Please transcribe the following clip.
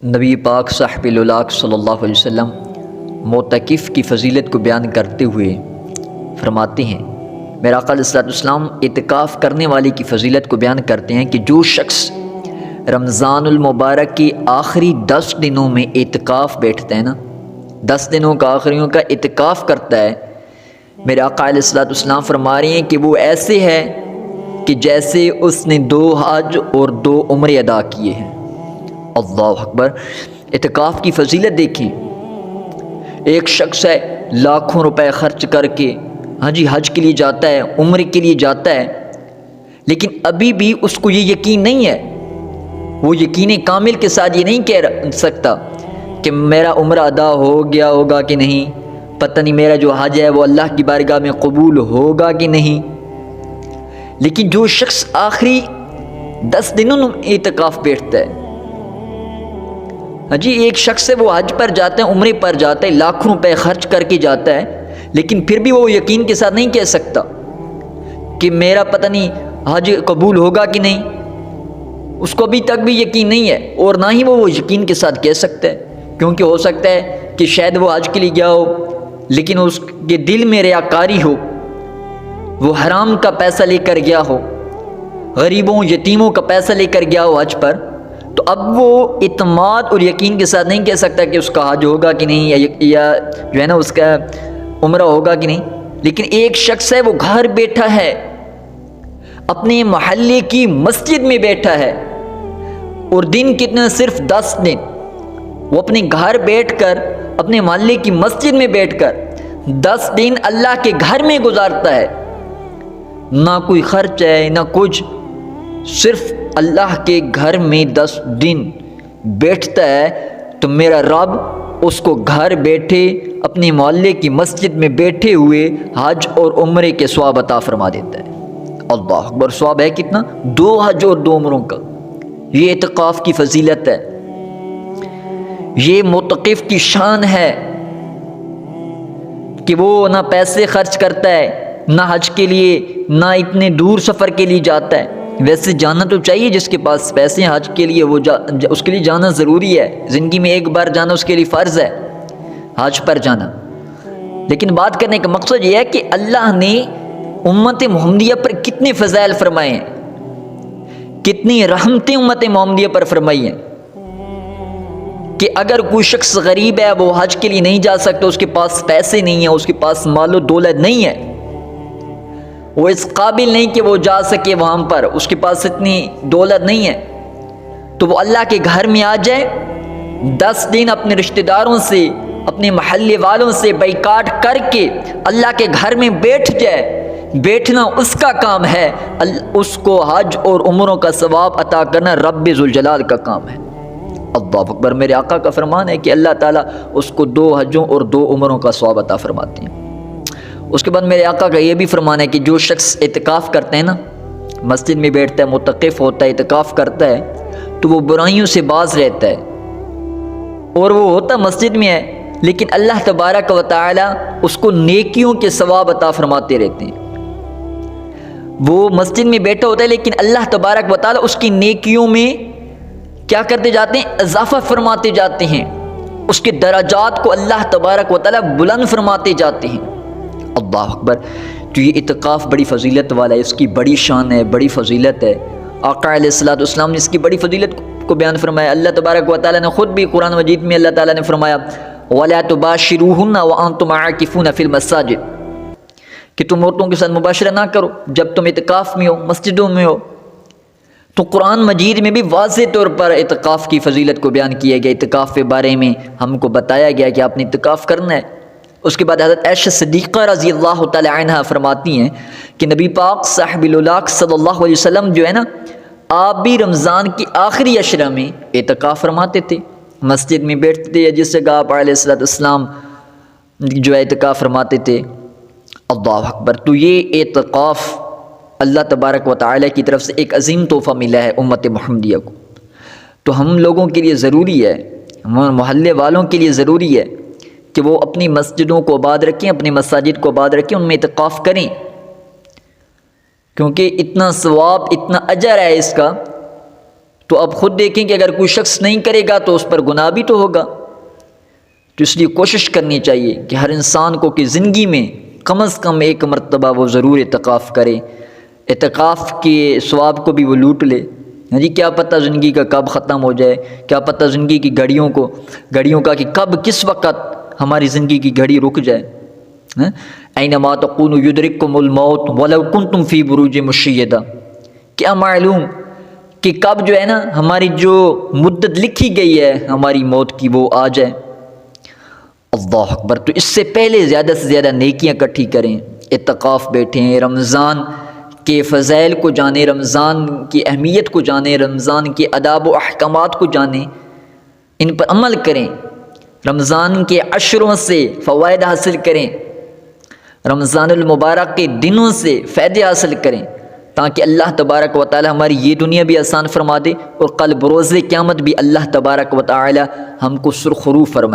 نبی پاک صاحب الولاق صلی اللہ علیہ وسلم معتکف کی فضیلت کو بیان کرتے ہوئے فرماتے ہیں، میرا آقا علیہ الصلوۃ والسلام اعتکاف کرنے والے کی فضیلت کو بیان کرتے ہیں کہ جو شخص رمضان المبارک کے آخری 10 دنوں میں اعتکاف بیٹھتا ہے نا، 10 دنوں کا آخریوں کا اعتکاف کرتا ہے، میرے آقا علیہ الصلوۃ والسلام فرما رہے ہیں کہ وہ ایسے ہے کہ جیسے اس نے 2 حج اور 2 عمرے ادا کیے ہیں۔ اللہ اکبر! اعتکاف کی فضیلت دیکھیں، ایک شخص ہے لاکھوں روپے خرچ کر کے حج کے لیے جاتا ہے، عمرے کے لیے جاتا ہے، لیکن ابھی بھی اس کو یہ یقین نہیں ہے، وہ یقین کامل کے ساتھ یہ نہیں کہہ سکتا کہ میرا عمرہ ادا ہو گیا ہوگا کہ نہیں، پتہ نہیں میرا جو حج ہے وہ اللہ کی بارگاہ میں قبول ہوگا کہ نہیں۔ لیکن جو شخص آخری 10 دنوں میں اعتکاف بیٹھتا ہے، ایک شخص ہے وہ حج پر جاتا ہے، عمرے پر جاتا ہے، لاکھوں روپے خرچ کر کے جاتا ہے، لیکن پھر بھی وہ یقین کے ساتھ نہیں کہہ سکتا کہ میرا پتہ نہیں حج قبول ہوگا کہ نہیں، اس کو ابھی تک بھی یقین نہیں ہے، اور نہ ہی وہ یقین کے ساتھ کہہ سکتا ہے، کیونکہ ہو سکتا ہے کہ شاید وہ حج کے لیے گیا ہو لیکن اس کے دل میں ریاکاری ہو، وہ حرام کا پیسہ لے کر گیا ہو، غریبوں یتیموں کا پیسہ لے کر گیا ہو حج پر، تو اب وہ اعتماد اور یقین کے ساتھ نہیں کہہ سکتا کہ اس کا حج ہوگا کہ نہیں، یا جو ہے نا اس کا عمرہ ہوگا کہ نہیں۔ لیکن ایک شخص ہے وہ گھر بیٹھا ہے، اپنے محلے کی مسجد میں بیٹھا ہے، اور دن کتنے؟ صرف 10 دن وہ اپنے گھر بیٹھ کر، اپنے محلے کی مسجد میں بیٹھ کر 10 دن اللہ کے گھر میں گزارتا ہے، نہ کوئی خرچ ہے نہ کچھ، صرف اللہ کے گھر میں 10 دن بیٹھتا ہے، تو میرا رب اس کو گھر بیٹھے اپنے محلے کی مسجد میں بیٹھے ہوئے حج اور عمرے کے ثواب عطا فرما دیتا ہے۔ اللہ اکبر! ثواب ہے کتنا؟ 2 حج اور 2 عمروں کا۔ یہ اعتکاف کی فضیلت ہے، یہ معتکف کی شان ہے کہ وہ نہ پیسے خرچ کرتا ہے، نہ حج کے لیے، نہ اتنے دور سفر کے لیے جاتا ہے۔ ویسے جانا تو چاہیے، جس کے پاس پیسے ہیں حج کے لیے وہ اس کے لیے جانا ضروری ہے، زندگی میں ایک بار جانا اس کے لیے فرض ہے، حج پر جانا۔ لیکن بات کرنے کا مقصد یہ ہے کہ اللہ نے امت محمدیہ پر کتنے فضائل فرمائے ہیں، کتنی رحمتیں امت محمدیہ پر فرمائی ہیں، کہ اگر کوئی شخص غریب ہے، وہ حج کے لیے نہیں جا سکتا، اس کے پاس پیسے نہیں ہیں، اس کے پاس مال و دولت نہیں ہے، وہ اس قابل نہیں کہ وہ جا سکے وہاں پر، اس کے پاس اتنی دولت نہیں ہے، تو وہ اللہ کے گھر میں آ جائے، 10 دن اپنے رشتہ داروں سے، اپنے محلے والوں سے بائیکاٹ کر کے اللہ کے گھر میں بیٹھ جائے۔ بیٹھنا اس کا کام ہے، اس کو حج اور عمروں کا ثواب عطا کرنا رب ذوالجلال کا کام ہے۔ اللہ اکبر! میرے آقا کا فرمان ہے کہ اللہ تعالیٰ اس کو 2 حجوں اور 2 عمروں کا ثواب عطا فرماتے ہیں۔ اس کے بعد میرے آقا کا یہ بھی فرمان ہے کہ جو شخص اعتکاف کرتا ہے نا، مسجد میں بیٹھتا ہے، معتکف ہوتا ہے، اعتکاف کرتا ہے، تو وہ برائیوں سے باز رہتا ہے، اور وہ ہوتا مسجد میں ہے لیکن اللہ تبارک و تعالی اس کو نیکیوں کے ثواب عطا فرماتے رہتے ہیں۔ وہ مسجد میں بیٹھا ہوتا ہے لیکن اللہ تبارک و تعالی اس کی نیکیوں میں کیا کرتے جاتے ہیں؟ اضافہ فرماتے جاتے ہیں، اس کے درجات کو اللہ تبارک و تعالی بلند فرماتے جاتے ہیں۔ اللہ اکبر! تو یہ اعتکاف بڑی فضیلت والا ہے، اس کی بڑی شان ہے، بڑی فضیلت ہے۔ آقا علیہ الصلوۃ والسلام نے اس کی بڑی فضیلت کو بیان فرمایا۔ اللہ تبارک و تعالی نے خود بھی قرآن مجید میں اللہ تعالی نے فرمایا وَلَا تُبَاشِرُوهُنَّ وَأَنْتُمْ عَاكِفُونَ فِي الْمَسَاجِدِ، کہ تم عورتوں کے ساتھ مباشرہ نہ کرو جب تم اعتکاف میں ہو، مسجدوں میں ہو۔ تو قرآن مجید میں بھی واضح طور پر اعتکاف کی فضیلت کو بیان کیا گیا، اعتکاف کے بارے میں ہم کو بتایا گیا کہ آپ نے اعتکاف کرنا ہے۔ اس کے بعد حضرت عائشہ صدیقہ رضی اللہ تعالی عنہا فرماتی ہیں کہ نبی پاک صاحب الولاق صلی اللہ علیہ وسلم جو ہے نا، آپ بھی رمضان کی آخری عشرہ میں اعتکاف فرماتے تھے، مسجد میں بیٹھتے تھے، جس جگہ آپ علیہ الصلوۃ والسلام جو ہے اعتکاف فرماتے تھے۔ اللہ اکبر! تو یہ اعتکاف اللہ تبارک و تعالی کی طرف سے ایک عظیم تحفہ ملا ہے امت محمدیہ کو، تو ہم لوگوں کے لیے ضروری ہے، محلے والوں کے لیے ضروری ہے کہ وہ اپنی مسجدوں کو آباد رکھیں، اپنی مساجد کو آباد رکھیں، ان میں اعتکاف کریں، کیونکہ اتنا ثواب، اتنا اجر ہے اس کا تو اب خود دیکھیں کہ اگر کوئی شخص نہیں کرے گا تو اس پر گناہ بھی تو ہوگا. تو اس لیے کوشش کرنی چاہیے کہ ہر انسان کو کہ زندگی میں کم از کم ایک مرتبہ وہ ضرور اعتکاف کرے. اعتکاف کے ثواب کو بھی وہ لوٹ لے. ہاں جی، کیا پتہ زندگی کا کب ختم ہو جائے، کیا پتہ زندگی کی گھڑیوں کا کہ کب کس وقت ہماری زندگی کی گھڑی رک جائے. اینما تکونوا یدرککم الموت ولو کنتم فی بروج مشیدہ. کیا معلوم کہ کب جو ہے نا ہماری جو مدت لکھی گئی ہے ہماری موت کی وہ آ جائے. اللہ اکبر. تو اس سے پہلے زیادہ سے زیادہ نیکیاں اکٹھی کریں، اعتکاف بیٹھیں، رمضان کے فضائل کو جانیں، رمضان کی اہمیت کو جانیں، رمضان کے آداب و احکامات کو جانیں، ان پر عمل کریں، رمضان کے عشروں سے فوائد حاصل کریں، رمضان المبارک کے دنوں سے فائدے حاصل کریں، تاکہ اللہ تبارک و تعالی ہماری یہ دنیا بھی آسان فرما دے اور کل بروز قیامت بھی اللہ تبارک و تعالی ہم کو سرخرو فرمائے.